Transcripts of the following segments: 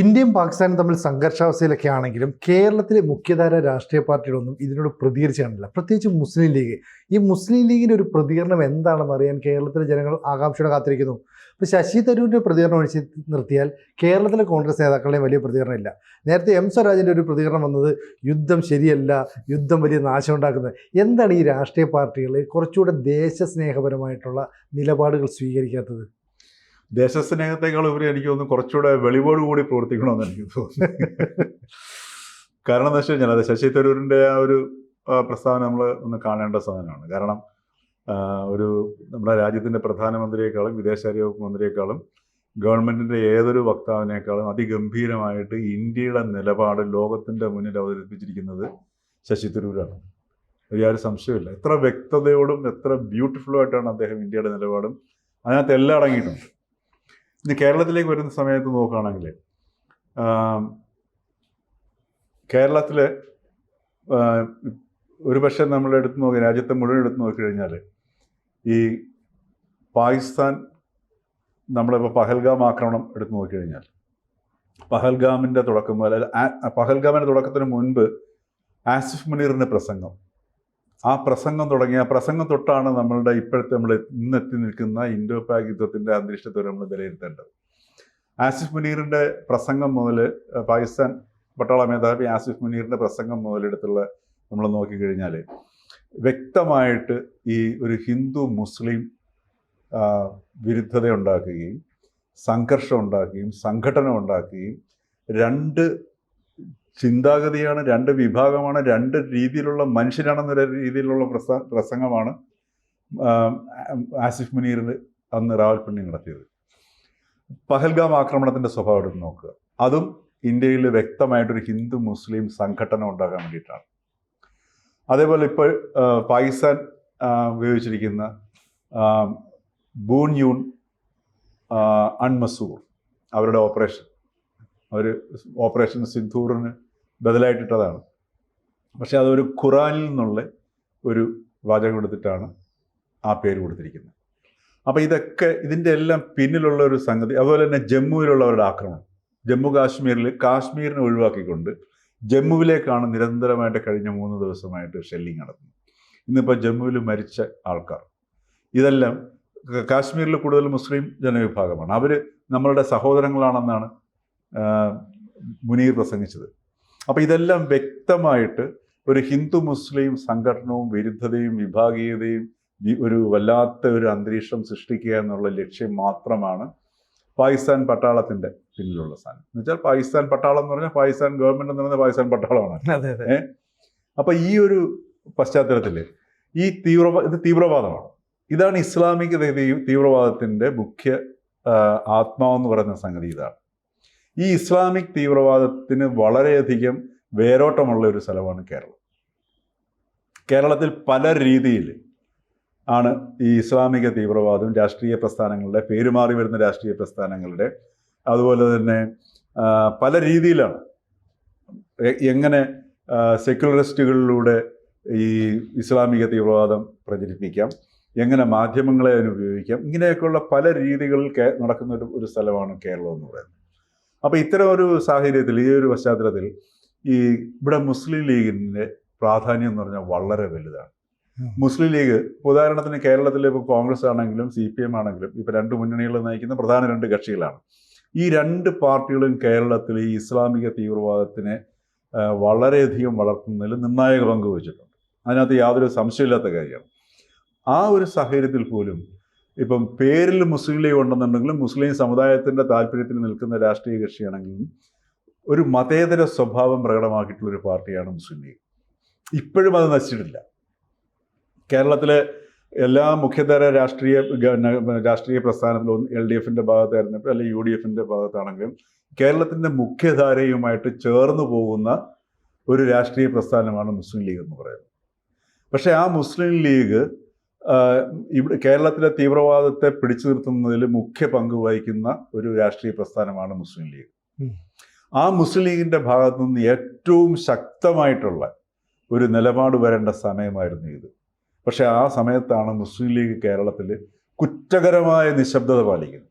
ഇന്ത്യയും പാകിസ്ഥാനും തമ്മിൽ സംഘർഷാവസ്ഥയിലൊക്കെ ആണെങ്കിലും കേരളത്തിലെ മുഖ്യധാര രാഷ്ട്രീയ പാർട്ടികളൊന്നും ഇതിനോട് പ്രതികരിച്ച് കാണില്ല. പ്രത്യേകിച്ച് മുസ്ലിം ലീഗ്. ഈ മുസ്ലിം ലീഗിൻ്റെ ഒരു പ്രതികരണം എന്താണെന്ന് അറിയാൻ കേരളത്തിലെ ജനങ്ങൾ ആകാംക്ഷയോടെ കാത്തിരിക്കുന്നു. ഇപ്പോൾ ശശി തരൂരിൻ്റെ പ്രതികരണം ഒഴിച്ച് നിർത്തിയാൽ കേരളത്തിലെ കോൺഗ്രസ് നേതാക്കളുടെയും വലിയ പ്രതികരണമില്ല. നേരത്തെ എം സ്വരാജിൻ്റെ ഒരു പ്രതികരണം വന്നത് യുദ്ധം ശരിയല്ല, യുദ്ധം വലിയ നാശമുണ്ടാക്കുന്നത്. എന്താണ് ഈ രാഷ്ട്രീയ പാർട്ടികൾ കുറച്ചുകൂടെ ദേശസ്നേഹപരമായിട്ടുള്ള നിലപാടുകൾ സ്വീകരിക്കാത്തത്? ദേശസ്നേഹത്തെക്കാൾ ഉപരി എനിക്ക് തോന്നുന്നു കുറച്ചുകൂടെ വെളിവോടുകൂടി പ്രവർത്തിക്കണമെന്ന് എനിക്ക് തോന്നുന്നു. കാരണം എന്താ വെച്ച് കഴിഞ്ഞാൽ അത് ശശി തരൂരിൻ്റെ ആ ഒരു പ്രസ്താവന നമ്മൾ ഒന്ന് കാണേണ്ട സാധനമാണ്. കാരണം ഒരു നമ്മുടെ രാജ്യത്തിൻ്റെ പ്രധാനമന്ത്രിയെക്കാളും വിദേശകാര്യ വകുപ്പ് മന്ത്രിയെക്കാളും ഗവൺമെൻറ്റിൻ്റെ ഏതൊരു വക്താവിനേക്കാളും അതിഗംഭീരമായിട്ട് ഇന്ത്യയുടെ നിലപാട് ലോകത്തിൻ്റെ മുന്നിൽ അവതരിപ്പിച്ചിരിക്കുന്നത് ശശി തരൂരാണ്. യാതൊരു സംശയമില്ല. എത്ര വ്യക്തതയോടും എത്ര ബ്യൂട്ടിഫുള്ളായിട്ടാണ് അദ്ദേഹം ഇന്ത്യയുടെ നിലപാടും അതിനകത്ത് എല്ലാം അടങ്ങിയിട്ടുണ്ട്. ഇനി കേരളത്തിലേക്ക് വരുന്ന സമയത്ത് നോക്കുകയാണെങ്കിൽ കേരളത്തിൽ ഒരു പക്ഷേ നമ്മൾ എടുത്തു നോക്കി രാജ്യത്തെ മുഴുവൻ എടുത്തു നോക്കിക്കഴിഞ്ഞാൽ ഈ പാകിസ്ഥാൻ നമ്മളിപ്പോൾ പഹൽഗാം ആക്രമണം എടുത്തു നോക്കിക്കഴിഞ്ഞാൽ പഹൽഗാമിൻ്റെ തുടക്കം മുതൽ പഹൽഗാമിൻ്റെ തുടക്കത്തിന് മുൻപ് ആസിഫ് മുനീറിൻ്റെ പ്രസംഗം, ആ പ്രസംഗം തുടങ്ങി ആ പ്രസംഗം തൊട്ടാണ് നമ്മളുടെ ഇപ്പോഴത്തെ നമ്മൾ ഇന്നെത്തി നിൽക്കുന്ന ഇൻഡോ പാക് യുദ്ധത്തിൻ്റെ അന്തരീക്ഷത്തെ നമ്മൾ വിലയിരുത്തേണ്ടത്. ആസിഫ് മുനീറിൻ്റെ പ്രസംഗം മുതൽ പാകിസ്ഥാൻ പട്ടാള മേധാവി ആസിഫ് മുനീറിൻ്റെ പ്രസംഗം മുതലെടുത്തുള്ള നമ്മൾ നോക്കിക്കഴിഞ്ഞാൽ വ്യക്തമായിട്ട് ഈ ഒരു ഹിന്ദു മുസ്ലിം വിരുദ്ധത ഉണ്ടാക്കുകയും സംഘർഷം ഉണ്ടാക്കുകയും സംഘടന ഉണ്ടാക്കുകയും രണ്ട് ചിന്താഗതിയാണ്, രണ്ട് വിഭാഗമാണ്, രണ്ട് രീതിയിലുള്ള മനുഷ്യരാണെന്നൊരു രീതിയിലുള്ള പ്രസംഗമാണ് ആസിഫ് മുനീറിന് അന്ന് റാവൽപിണ്ടി നടത്തിയത്. പഹൽഗാം ആക്രമണത്തിൻ്റെ സ്വഭാവം എടുത്ത് നോക്കുക. അതും ഇന്ത്യയിൽ വ്യക്തമായിട്ടൊരു ഹിന്ദു മുസ്ലിം സംഘടന ഉണ്ടാകാൻ വേണ്ടിയിട്ടാണ്. അതേപോലെ ഇപ്പോൾ പാകിസ്ഥാൻ ഉപയോഗിച്ചിരിക്കുന്ന ബൂൺയൂൺ അൺമസൂർ അവരുടെ ഓപ്പറേഷൻ സിന്ധൂറിന് ബദലായിട്ടിട്ടതാണ്. പക്ഷെ അതൊരു ഖുറാനിൽ നിന്നുള്ള ഒരു വാചകം എടുത്തിട്ടാണ് ആ പേര് കൊടുത്തിരിക്കുന്നത്. അപ്പോൾ ഇതൊക്കെ ഇതിൻ്റെ എല്ലാം പിന്നിലുള്ള ഒരു സംഗതി. അതുപോലെ തന്നെ ജമ്മുവിലുള്ളവരുടെ ആക്രമണം, ജമ്മു കാശ്മീരിനെ ഒഴിവാക്കിക്കൊണ്ട് ജമ്മുവിലേക്കാണ് നിരന്തരമായിട്ട് കഴിഞ്ഞ 3 ദിവസമായിട്ട് ഷെല്ലിങ് നടത്തുന്നത്. ഇന്നിപ്പോൾ ജമ്മുവിൽ മരിച്ച ആൾക്കാർ ഇതെല്ലാം കാശ്മീരിൽ കൂടുതൽ മുസ്ലിം ജനവിഭാഗമാണ്. അവർ നമ്മളുടെ സഹോദരങ്ങളാണെന്നാണ് മുനീർ പ്രസംഗിച്ചത്. അപ്പോൾ ഇതെല്ലാം വ്യക്തമായിട്ട് ഒരു ഹിന്ദു മുസ്ലിം സംഘടനവും വിരുദ്ധതയും വിഭാഗീയതയും ഒരു വല്ലാത്ത ഒരു അന്തരീക്ഷം സൃഷ്ടിക്കുക എന്നുള്ള ലക്ഷ്യം മാത്രമാണ് പാകിസ്ഥാൻ പട്ടാളത്തിൻ്റെ പിന്നിലുള്ള സാധനം. എന്ന് വെച്ചാൽ പാകിസ്ഥാൻ പട്ടാളം എന്ന് പറഞ്ഞാൽ പാകിസ്ഥാൻ ഗവൺമെൻറ് എന്ന് പറഞ്ഞാൽ പാകിസ്ഥാൻ പട്ടാളമാണ്. അപ്പോൾ ഈ ഒരു പശ്ചാത്തലത്തിൽ ഇത് തീവ്രവാദമാണ്. ഇതാണ് ഇസ്ലാമിക തീവ്രവാദത്തിൻ്റെ മുഖ്യ ആത്മാവെന്ന് പറയുന്ന സംഗതി ഇതാണ്. ഈ ഇസ്ലാമിക് തീവ്രവാദത്തിന് വളരെയധികം വേരോട്ടമുള്ള ഒരു സ്ഥലമാണ് കേരളം. കേരളത്തിൽ പല രീതിയിൽ ആണ് ഈ ഇസ്ലാമിക തീവ്രവാദം രാഷ്ട്രീയ പ്രസ്ഥാനങ്ങളുടെ പേരുമാറി വരുന്ന രാഷ്ട്രീയ പ്രസ്ഥാനങ്ങളുടെ അതുപോലെ തന്നെ പല രീതിയിലാണ് എങ്ങനെ സെക്യുലറിസ്റ്റുകളിലൂടെ ഈ ഇസ്ലാമിക തീവ്രവാദം പ്രചരിപ്പിക്കാം, എങ്ങനെ മാധ്യമങ്ങളെ അതിനുപയോഗിക്കാം, ഇങ്ങനെയൊക്കെയുള്ള പല രീതികളിൽ നടക്കുന്ന ഒരു സ്ഥലമാണ് കേരളം എന്ന് പറയുന്നത്. അപ്പോൾ ഇത്തരം ഒരു സാഹചര്യത്തിൽ ഈ ഒരു പശ്ചാത്തലത്തിൽ ഈ ഇവിടെ മുസ്ലിം ലീഗിൻ്റെ പ്രാധാന്യം എന്ന് പറഞ്ഞാൽ വളരെ വലുതാണ്. മുസ്ലിം ലീഗ് ഉദാഹരണത്തിന് കേരളത്തിലെ ഇപ്പോൾ കോൺഗ്രസ് ആണെങ്കിലും CPM ആണെങ്കിലും ഇപ്പോൾ 2 മുന്നണികൾ നയിക്കുന്ന പ്രധാന 2 കക്ഷികളാണ്. ഈ 2 പാർട്ടികളും കേരളത്തിൽ ഈ ഇസ്ലാമിക തീവ്രവാദത്തിനെ വളരെയധികം വളർത്തുന്നതിൽ നിർണായക പങ്ക് വഹിച്ചിട്ടുണ്ട്. അതിനകത്ത് യാതൊരു സംശയമില്ലാത്ത കാര്യമാണ്. ആ ഒരു സാഹചര്യത്തിൽ പോലും ഇപ്പം പേരിൽ മുസ്ലിം ലീഗ് ഉണ്ടെന്നുണ്ടെങ്കിലും മുസ്ലിം സമുദായത്തിൻ്റെ താല്പര്യത്തിന് നിൽക്കുന്ന രാഷ്ട്രീയ കക്ഷിയാണെങ്കിലും ഒരു മതേതര സ്വഭാവം പ്രകടമാക്കിയിട്ടുള്ളൊരു പാർട്ടിയാണ് മുസ്ലിം ലീഗ്. ഇപ്പോഴും അത് നശിച്ചിട്ടില്ല. കേരളത്തിലെ എല്ലാ മുഖ്യധാര രാഷ്ട്രീയ പ്രസ്ഥാനത്തിലും LDFൻ്റെ ഭാഗത്തായിരുന്നപ്പോൾ അല്ലെങ്കിൽ UDFൻ്റെ ഭാഗത്താണെങ്കിലും കേരളത്തിൻ്റെ മുഖ്യധാരയുമായിട്ട് ചേർന്ന് പോകുന്ന ഒരു രാഷ്ട്രീയ പ്രസ്ഥാനമാണ് മുസ്ലിം ലീഗ് എന്ന് പറയുന്നത്. പക്ഷേ ആ മുസ്ലിം ലീഗ് ഇവിടെ കേരളത്തിലെ തീവ്രവാദത്തെ പിടിച്ചു നിർത്തുന്നതിൽ മുഖ്യ പങ്ക് വഹിക്കുന്ന ഒരു രാഷ്ട്രീയ പ്രസ്ഥാനമാണ് മുസ്ലിം ലീഗ്. ആ മുസ്ലിം ലീഗിൻ്റെ ഭാഗത്തു നിന്ന് ഏറ്റവും ശക്തമായിട്ടുള്ള ഒരു നിലപാട് വരേണ്ട സമയമായിരുന്നു ഇത്. പക്ഷെ ആ സമയത്താണ് മുസ്ലിം ലീഗ് കേരളത്തിൽ കുറ്റകരമായ നിശബ്ദത പാലിക്കുന്നത്.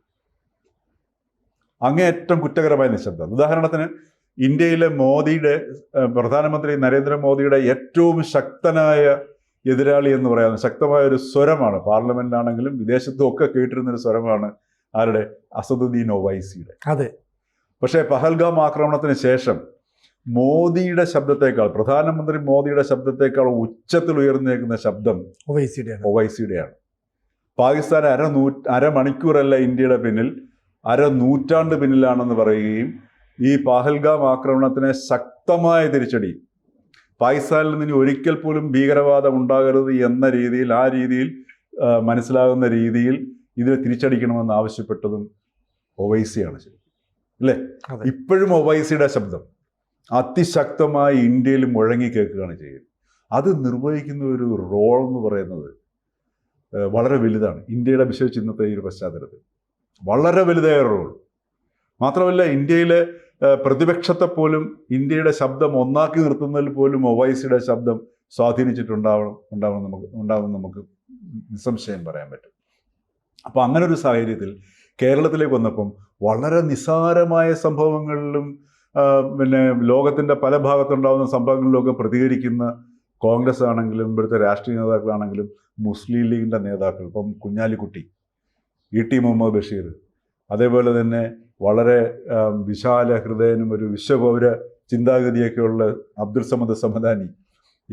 അങ്ങേയറ്റം കുറ്റകരമായ നിശബ്ദത. ഉദാഹരണത്തിന് ഇന്ത്യയിലെ പ്രധാനമന്ത്രി നരേന്ദ്രമോദിയുടെ ഏറ്റവും ശക്തനായ എതിരാളി എന്ന് പറയുന്നത് ശക്തമായ ഒരു സ്വരമാണ്, പാർലമെന്റിലാണെങ്കിലും വിദേശത്തും ഒക്കെ കേട്ടിരുന്നൊരു സ്വരമാണ് ആരുടെ? അസദുദ്ദീൻ ഒവൈസിയുടെ. അതെ. പക്ഷേ പഹൽഗാം ആക്രമണത്തിന് ശേഷം മോദിയുടെ ശബ്ദത്തേക്കാൾ, പ്രധാനമന്ത്രി മോദിയുടെ ശബ്ദത്തേക്കാൾ ഉച്ചത്തിൽ ഉയർന്നേക്കുന്ന ശബ്ദം ഒവൈസിയുടെയാണ്. പാകിസ്ഥാൻ അരമണിക്കൂറല്ല ഇന്ത്യയുടെ പിന്നിൽ, അരനൂറ്റാണ്ട് പിന്നിലാണെന്ന് പറയുകയും ഈ പഹൽഗാം ആക്രമണത്തിന് ശക്തമായ തിരിച്ചടി, പാകിസ്ഥാനിൽ നിന്ന് ഒരിക്കൽ പോലും ഭീകരവാദം ഉണ്ടാകരുത് എന്ന രീതിയിൽ, ആ രീതിയിൽ മനസ്സിലാകുന്ന രീതിയിൽ ഇതിനെ തിരിച്ചടിക്കണമെന്ന് ആവശ്യപ്പെട്ടതും ഒവൈസിയാണ്. ശരി അല്ലേ? ഇപ്പോഴും ഒവൈസിയുടെ ശബ്ദം അതിശക്തമായി ഇന്ത്യയിൽ മുഴങ്ങി കേൾക്കുകയാണ് ചെയ്യുന്നത്. അത് നിർവഹിക്കുന്ന ഒരു റോൾ എന്ന് പറയുന്നത് വളരെ വലുതാണ്. ഇന്ത്യയുടെ വിശേഷിച്ച് ഇന്നത്തെ ഈ ഒരു പശ്ചാത്തലത്തിൽ വളരെ വലുതായ റോൾ. മാത്രമല്ല, ഇന്ത്യയിലെ പ്രതിപക്ഷത്തെ പോലും ഇന്ത്യയുടെ ശബ്ദം ഒന്നാക്കി നിർത്തുന്നതിൽ പോലും ഒവൈസിയുടെ ശബ്ദം സ്വാധീനിച്ചിട്ടുണ്ടാവും നമുക്ക് നിസ്സംശയം പറയാൻ പറ്റും. അപ്പോൾ അങ്ങനെ ഒരു സാഹചര്യത്തിൽ കേരളത്തിലേക്ക് വന്നപ്പം വളരെ നിസ്സാരമായ സംഭവങ്ങളിലും പിന്നെ ലോകത്തിൻ്റെ പല ഭാഗത്തുണ്ടാകുന്ന സംഭവങ്ങളിലൊക്കെ പ്രതികരിക്കുന്ന കോൺഗ്രസ് ആണെങ്കിലും ഇവിടുത്തെ രാഷ്ട്രീയ നേതാക്കളാണെങ്കിലും മുസ്ലിം ലീഗിൻ്റെ നേതാക്കൾ, ഇപ്പം കുഞ്ഞാലിക്കുട്ടി, ഇ ടി മുഹമ്മദ് ബഷീർ, അതേപോലെ തന്നെ വളരെ വിശാല ഹൃദയനും ഒരു വിശ്വപൗര ചിന്താഗതിയൊക്കെയുള്ള അബ്ദുൽ സമദ് സമദാനി,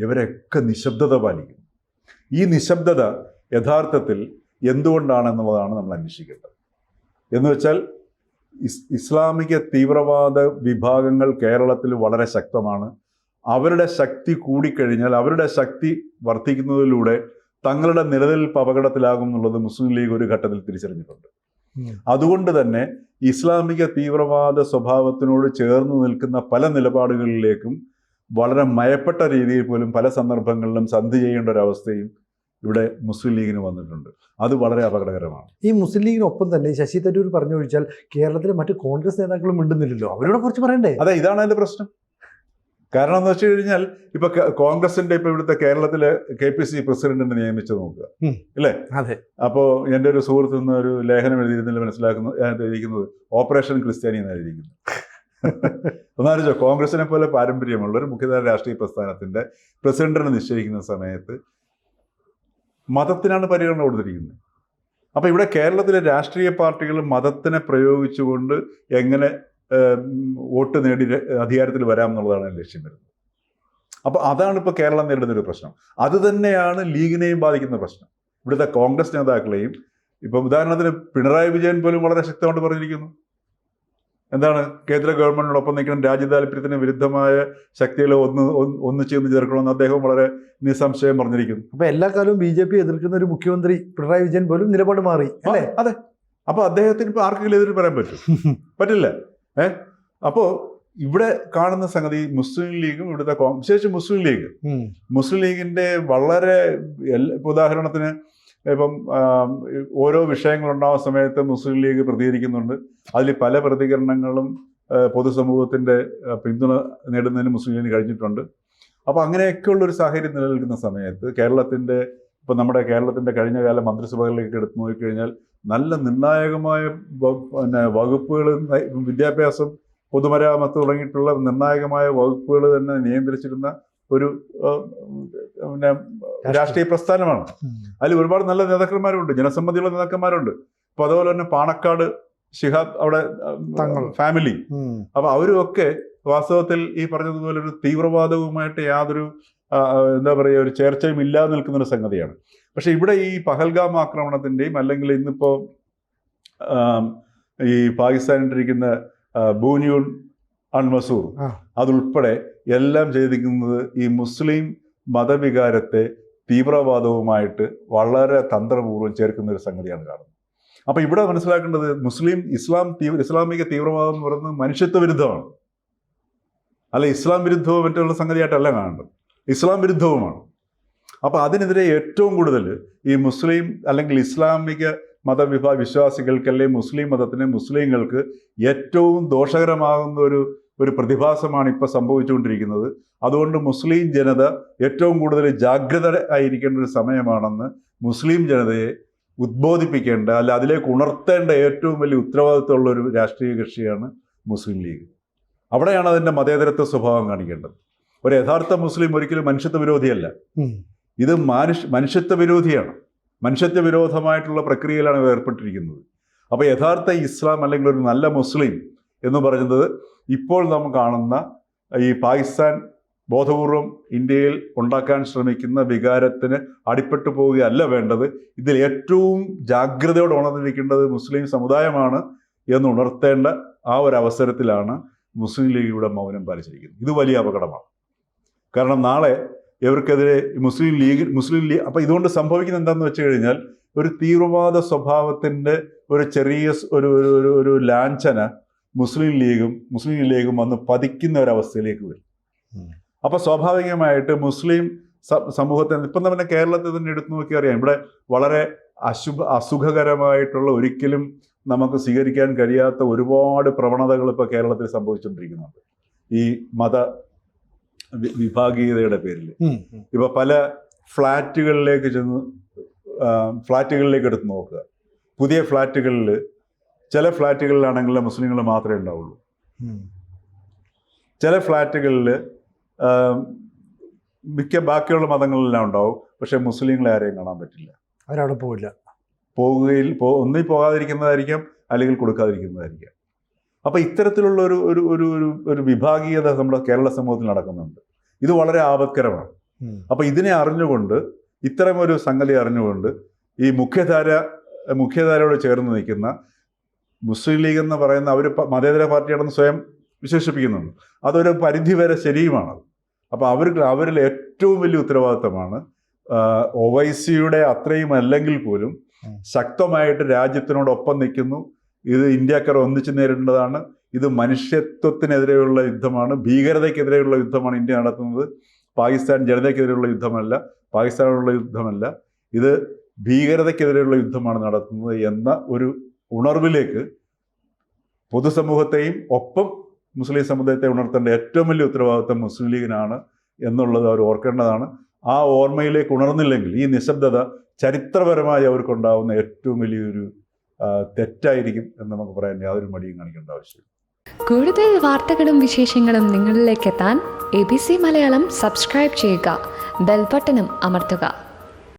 ഇവരൊക്കെ നിശബ്ദത പാലിക്കുന്നു. ഈ നിശബ്ദത യഥാർത്ഥത്തിൽ എന്തുകൊണ്ടാണെന്നുള്ളതാണ് നമ്മൾ അന്വേഷിക്കേണ്ടത്. എന്ന് വെച്ചാൽ ഇസ്ലാമിക തീവ്രവാദ വിഭാഗങ്ങൾ കേരളത്തിൽ വളരെ ശക്തമാണ്. അവരുടെ ശക്തി കൂടിക്കഴിഞ്ഞാൽ, അവരുടെ ശക്തി വർദ്ധിക്കുന്നതിലൂടെ തങ്ങളുടെ നിലനിൽപ്പ് അപകടത്തിലാകും എന്നുള്ളത് മുസ്ലിം ലീഗ് ഒരു ഘട്ടത്തിൽ തിരിച്ചറിഞ്ഞിട്ടുണ്ട്. അതുകൊണ്ട് തന്നെ ഇസ്ലാമിക തീവ്രവാദ സ്വഭാവത്തിനോട് ചേർന്ന് നിൽക്കുന്ന പല നിലപാടുകളിലേക്കും വളരെ മയപ്പെട്ട രീതിയിൽ പോലും പല സന്ദർഭങ്ങളിലും സന്ധി ചെയ്യേണ്ട ഒരവസ്ഥയും ഇവിടെ മുസ്ലിം ലീഗിന് വന്നിട്ടുണ്ട്. അത് വളരെ അപകടകരമാണ്. ഈ മുസ്ലിം ലീഗിനൊപ്പം തന്നെ ശശി തരൂർ പറഞ്ഞൊഴിച്ചാൽ കേരളത്തിലെ മറ്റ് കോൺഗ്രസ് നേതാക്കളും മിണ്ടുന്നില്ലല്ലോ. അവരോട് കുറച്ച് പറയണ്ടേ? അതെ, ഇതാണ് അതിൻ്റെ പ്രശ്നം. കാരണം എന്ന് വെച്ച് കഴിഞ്ഞാൽ ഇപ്പൊ കോൺഗ്രസിന്റെ ഇപ്പൊ ഇവിടുത്തെ കേരളത്തിലെ KPCC പ്രസിഡന്റിനെ നിയമിച്ചത് നോക്കുക, അല്ലേ? അതെ. അപ്പോൾ എൻ്റെ ഒരു സുഹൃത്ത് നിന്ന് ഒരു ലേഖനം എഴുതിയിരിക്കുന്നത് ഓപ്പറേഷൻ ക്രിസ്ത്യാനി എന്നാണ് എഴുതിയിരിക്കുന്നത്. ഒന്നാലോചിച്ചോ, കോൺഗ്രസിനെ പോലെ പാരമ്പര്യമുള്ള ഒരു മുഖ്യധാര രാഷ്ട്രീയ പ്രസ്ഥാനത്തിന്റെ പ്രസിഡന്റിനെ നിശ്ചയിക്കുന്ന സമയത്ത് മതത്തിനാണ് പരിഗണന കൊടുത്തിരിക്കുന്നത്. അപ്പൊ ഇവിടെ കേരളത്തിലെ രാഷ്ട്രീയ പാർട്ടികൾ മതത്തിനെ പ്രയോഗിച്ചുകൊണ്ട് എങ്ങനെ വോട്ട് നേടി അധികാരത്തിൽ വരാം എന്നുള്ളതാണ് ലക്ഷ്യം വരുന്നത്. അപ്പോൾ അതാണ് ഇപ്പോൾ കേരളം നേരിടുന്നൊരു പ്രശ്നം. അത് തന്നെയാണ് ലീഗിനെയും ബാധിക്കുന്ന പ്രശ്നം. ഇവിടുത്തെ കോൺഗ്രസ് നേതാക്കളെയും, ഇപ്പം ഉദാഹരണത്തിന് പിണറായി വിജയൻ പോലും വളരെ ശക്തമായിട്ട് പറഞ്ഞിരിക്കുന്നു. എന്താണ്? കേന്ദ്ര ഗവൺമെന്റിനോടൊപ്പം നിൽക്കണം, രാജ്യ താല്പര്യത്തിന് വിരുദ്ധമായ ശക്തികളെ ഒന്ന് ചേർന്ന് ചേർക്കണമെന്ന് അദ്ദേഹം വളരെ നിസ്സംശയം പറഞ്ഞിരിക്കുന്നു. അപ്പൊ എല്ലാ കാലവും BJP എതിർക്കുന്ന ഒരു മുഖ്യമന്ത്രി പിണറായി വിജയൻ പോലും നിലപാട് മാറി, അല്ലേ? അതെ. അപ്പൊ അദ്ദേഹത്തിന് ഇപ്പൊ ആർക്കെങ്കിലും എതിര് പറയാൻ പറ്റില്ല. അപ്പോൾ ഇവിടെ കാണുന്ന സംഗതി മുസ്ലിം ലീഗും ഇവിടുത്തെ വിശേഷിച്ച് മുസ്ലിം ലീഗിന്റെ വളരെ ഉദാഹരണത്തിന് ഇപ്പം ഓരോ വിഷയങ്ങളുണ്ടാവുന്ന സമയത്ത് മുസ്ലിം ലീഗ് പ്രതികരിക്കുന്നുണ്ട്. അതിൽ പല പ്രതികരണങ്ങളും പൊതുസമൂഹത്തിന്റെ പിന്തുണ നേടുന്നതിന് മുസ്ലിം ലീഗിന് കഴിഞ്ഞിട്ടുണ്ട്. അപ്പോൾ അങ്ങനെയൊക്കെയുള്ളൊരു സാഹചര്യം നിലനിൽക്കുന്ന സമയത്ത് ഇപ്പം നമ്മുടെ കേരളത്തിന്റെ കഴിഞ്ഞകാല മന്ത്രിസഭകളിലേക്ക് എടുത്തു നോക്കിക്കഴിഞ്ഞാൽ നല്ല നിർണായകമായ വകുപ്പുകൾ, വിദ്യാഭ്യാസം, പൊതുമരാമത്ത് തുടങ്ങിയിട്ടുള്ള നിർണായകമായ വകുപ്പുകൾ തന്നെ നിയന്ത്രിച്ചിരുന്ന ഒരു രാഷ്ട്രീയ പ്രസ്ഥാനമാണ്. അതിൽ ഒരുപാട് നല്ല നേതാക്കന്മാരുണ്ട്, ജനസമ്മതിയുള്ള നേതാക്കന്മാരുണ്ട്. അപ്പൊ അതുപോലെ തന്നെ പാണക്കാട് ശിഹാബ് അവിടെ ഫാമിലി, അപ്പൊ അവരുമൊക്കെ വാസ്തവത്തിൽ ഈ പറഞ്ഞതുപോലെ ഒരു തീവ്രവാദവുമായിട്ട് യാതൊരു ഒരു ചേർച്ചയും ഇല്ലാതെ നിൽക്കുന്നൊരു സംഗതിയാണ്. പക്ഷെ ഇവിടെ ഈ പഹൽഗാം ആക്രമണത്തിന്റെയും അല്ലെങ്കിൽ ഇന്നിപ്പോ ഈ പാകിസ്ഥാനിട്ടിരിക്കുന്ന ബൂനിയൂൺ അൺമസൂർ അതുൾപ്പെടെ എല്ലാം ചെയ്തിരിക്കുന്നത് ഈ മുസ്ലിം മതവികാരത്തെ തീവ്രവാദവുമായിട്ട് വളരെ തന്ത്രപൂർവ്വം ചേർക്കുന്ന ഒരു സംഗതിയാണ് കാണുന്നത്. അപ്പൊ ഇവിടെ മനസ്സിലാക്കേണ്ടത് ഇസ്ലാമിക തീവ്രവാദം എന്ന് പറയുന്നത് മനുഷ്യത്വ വിരുദ്ധമാണ്, അല്ല ഇസ്ലാം വിരുദ്ധവും മറ്റുള്ള സംഗതിയായിട്ടല്ല കാണേണ്ടത്, ഇസ്ലാം വിരുദ്ധവുമാണ്. അപ്പൊ അതിനെതിരെ ഏറ്റവും കൂടുതൽ ഈ മുസ്ലിം അല്ലെങ്കിൽ ഇസ്ലാമിക വിശ്വാസികൾക്ക് അല്ലെങ്കിൽ മുസ്ലിം മതത്തിന്, മുസ്ലിങ്ങൾക്ക് ഏറ്റവും ദോഷകരമാകുന്ന ഒരു പ്രതിഭാസമാണ് ഇപ്പോൾ സംഭവിച്ചുകൊണ്ടിരിക്കുന്നത്. അതുകൊണ്ട് മുസ്ലിം ജനത ഏറ്റവും കൂടുതൽ ജാഗ്രത ആയിരിക്കേണ്ട ഒരു സമയമാണെന്ന് മുസ്ലിം ജനതയെ ഉദ്ബോധിപ്പിക്കേണ്ട അല്ല അതിലേക്ക് ഉണർത്തേണ്ട ഏറ്റവും വലിയ ഉത്തരവാദിത്തമുള്ള ഒരു രാഷ്ട്രീയ കക്ഷിയാണ് മുസ്ലിം ലീഗ്. അവിടെയാണ് അതിൻ്റെ മതേതരത്വ സ്വഭാവം കാണിക്കേണ്ടത്. ഒരു യഥാർത്ഥ മുസ്ലിം ഒരിക്കലും മനുഷ്യത്വ വിരോധിയല്ല, ഇത് മനുഷ്യത്വ വിരോധിയാണ്. മനുഷ്യത്വ വിരോധമായിട്ടുള്ള പ്രക്രിയയിലാണ് ഇവർ ഏർപ്പെട്ടിരിക്കുന്നത്. അപ്പോൾ യഥാർത്ഥ ഇസ്ലാം അല്ലെങ്കിൽ ഒരു നല്ല മുസ്ലിം എന്ന് പറയുന്നത് ഇപ്പോൾ നാം കാണുന്ന ഈ പാകിസ്ഥാൻ ബോധപൂർവം ഇന്ത്യയിൽ ഉണ്ടാക്കാൻ ശ്രമിക്കുന്ന വികാരത്തിന് അടിപ്പെട്ടു പോവുകയല്ല വേണ്ടത്. ഇതിൽ ഏറ്റവും ജാഗ്രതയോടെ ഉണർന്നിരിക്കേണ്ടത് മുസ്ലിം സമുദായമാണ് എന്ന് ഉണർത്തേണ്ട ആ ഒരു അവസരത്തിലാണ് മുസ്ലിം ലീഗ് ഇവിടെ മൗനം പാലിച്ചിരിക്കുന്നത്. ഇത് വലിയ അപകടമാണ്. കാരണം നാളെ ഇവർക്കെതിരെ മുസ്ലിം ലീഗ് അപ്പോൾ ഇതുകൊണ്ട് സംഭവിക്കുന്നത് എന്താണെന്ന് വെച്ച് കഴിഞ്ഞാൽ ഒരു തീവ്രവാദ സ്വഭാവത്തിൻ്റെ ഒരു ചെറിയ ഒരു ലാഞ്ചന മുസ്ലിം ലീഗും വന്ന് പതിക്കുന്ന ഒരവസ്ഥയിലേക്ക് വരും. അപ്പോൾ സ്വാഭാവികമായിട്ട് മുസ്ലിം സമൂഹത്തിന് ഇപ്പം തന്നെ കേരളത്തിൽ തന്നെ എടുത്തു നോക്കി അറിയാം, ഇവിടെ വളരെ അസുഖകരമായിട്ടുള്ള ഒരിക്കലും നമുക്ക് സ്വീകരിക്കാൻ കഴിയാത്ത ഒരുപാട് പ്രവണതകൾ ഇപ്പോൾ കേരളത്തിൽ സംഭവിച്ചുകൊണ്ടിരിക്കുന്നുണ്ട് ഈ മത വിഭാഗീയതയുടെ പേരിൽ. ഇപ്പൊ പല ഫ്ലാറ്റുകളിലേക്ക് എടുത്ത് നോക്കുക. പുതിയ ഫ്ലാറ്റുകളിൽ ചില ഫ്ലാറ്റുകളിലാണെങ്കിൽ മുസ്ലിങ്ങൾ മാത്രമേ ഉണ്ടാവുള്ളൂ. ചില ഫ്ലാറ്റുകളിൽ ബാക്കിയുള്ള മതങ്ങളെല്ലാം ഉണ്ടാവും, പക്ഷെ മുസ്ലിങ്ങളെ ആരെയും കാണാൻ പറ്റില്ല. അവരവിടെ പോവില്ല. ഒന്നിൽ പോകാതിരിക്കുന്നതായിരിക്കാം, അല്ലെങ്കിൽ കൊടുക്കാതിരിക്കുന്നതായിരിക്കാം. അപ്പോൾ ഇത്തരത്തിലുള്ള ഒരു വിഭാഗീയത നമ്മുടെ കേരള സമൂഹത്തിൽ നടക്കുന്നുണ്ട്. ഇത് വളരെ ആപത്കരമാണ്. അപ്പോൾ ഇതിനെ അറിഞ്ഞുകൊണ്ട്, ഇത്തരം ഒരു സംഗതി അറിഞ്ഞുകൊണ്ട് ഈ മുഖ്യധാരയോട് ചേർന്ന് നിൽക്കുന്ന മുസ്ലിം ലീഗ് എന്ന് പറയുന്ന അവർ മതേതര പാർട്ടിയാണെന്ന് സ്വയം വിശേഷിപ്പിക്കുന്നുണ്ട്. അതൊരു പരിധിവരെ ശരിയുമാണ്. അപ്പോൾ അവരിൽ ഏറ്റവും വലിയ ഉത്തരവാദിത്തമാണ് ഒവൈസിയുടെ അത്രയും അല്ലെങ്കിൽ പോലും ശക്തമായിട്ട് രാജ്യത്തിനോടൊപ്പം നിൽക്കുന്നു. ഇത് ഇന്ത്യക്കാർ ഒന്നിച്ചു നേരിടേണ്ടതാണ്. ഇത് മനുഷ്യത്വത്തിനെതിരെയുള്ള യുദ്ധമാണ്, ഭീകരതയ്ക്കെതിരെയുള്ള യുദ്ധമാണ് ഇന്ത്യ നടത്തുന്നത്. പാകിസ്ഥാൻ ജനതയ്ക്കെതിരെയുള്ള യുദ്ധമല്ല, പാകിസ്ഥാനോടുള്ള യുദ്ധമല്ല, ഇത് ഭീകരതയ്ക്കെതിരെയുള്ള യുദ്ധമാണ് നടത്തുന്നത് എന്ന ഒരു ഉണർവിലേക്ക് പൊതുസമൂഹത്തെയും ഒപ്പം മുസ്ലിം സമുദായത്തെ ഉണർത്തേണ്ട ഏറ്റവും വലിയ ഉത്തരവാദിത്വം മുസ്ലിം ലീഗിനാണ് എന്നുള്ളത് അവർ ഓർക്കേണ്ടതാണ്. ആ ഓർമ്മയിലേക്ക് ഉണർന്നില്ലെങ്കിൽ ഈ നിശബ്ദത ചരിത്രപരമായി അവർക്കുണ്ടാവുന്ന ഏറ്റവും വലിയൊരു തെറ്റായിരിക്കും എന്ന് നമുക്ക് പറയാൻ യാതൊരു മടിയും കാണിക്കേണ്ട ആവശ്യമില്ല. കൂടുതൽ വാർത്തകളും വിശേഷങ്ങളും നിങ്ങളിലേക്ക് എത്താൻ ABC മലയാളം സബ്സ്ക്രൈബ് ചെയ്യുക, ബെൽ ബട്ടണും അമർത്തുക.